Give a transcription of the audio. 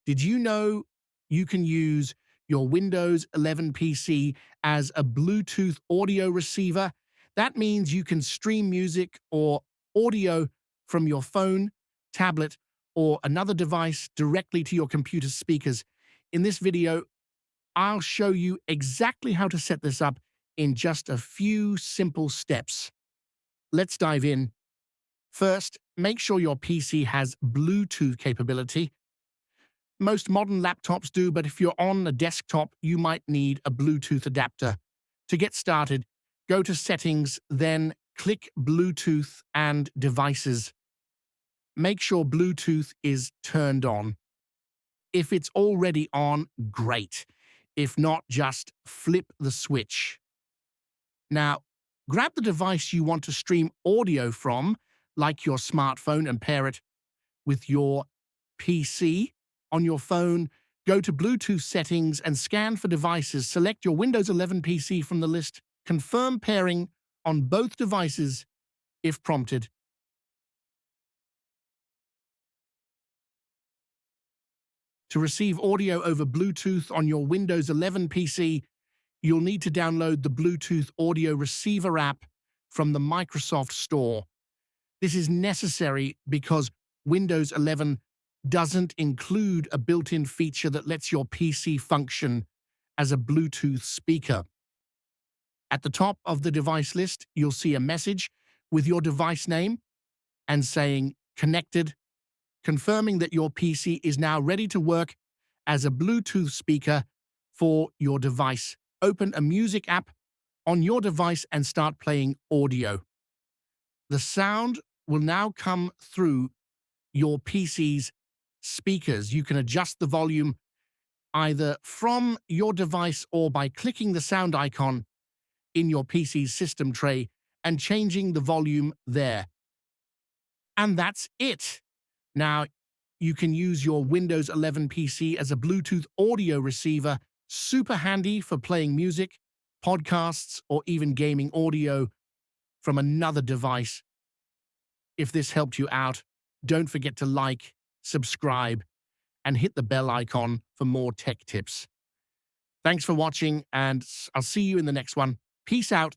Did you know you can use your Windows 11 PC as a Bluetooth audio receiver? That means you can stream music or audio from your phone, tablet, or another device directly to your computer speakers. In this video, I'll show you exactly how to set this up in just a few simple steps. Let's dive in. First, make sure your PC has Bluetooth capability. Most modern laptops do, but if you're on a desktop, you might need a Bluetooth adapter. To get started, go to Settings, then click Bluetooth and Devices. Make sure Bluetooth is turned on. If it's already on, great. If not, just flip the switch. Now, grab the device you want to stream audio from, like your smartphone, and pair it with your PC. On your phone, go to Bluetooth settings and scan for devices. Select your Windows 11 PC from the list. Confirm pairing on both devices if prompted. To receive audio over Bluetooth on your Windows 11 PC, you'll need to download the Bluetooth Audio Receiver app from the Microsoft Store. This is necessary because Windows 11 doesn't include a built-in feature that lets your PC function as a Bluetooth speaker. At the top of the device list, you'll see a message with your device name and saying "Connected," confirming that your PC is now ready to work as a Bluetooth speaker for your device. Open a music app on your device and start playing audio. The sound will now come through your PC's speakers. You can adjust the volume either from your device or by clicking the sound icon in your PC's system tray and changing the volume there. And that's it. Now, you can use your Windows 11 PC as a Bluetooth audio receiver, super handy for playing music, podcasts, or even gaming audio from another device. If this helped you out, don't forget to like, subscribe, and hit the bell icon for more tech tips. Thanks for watching, and I'll see you in the next one. Peace out.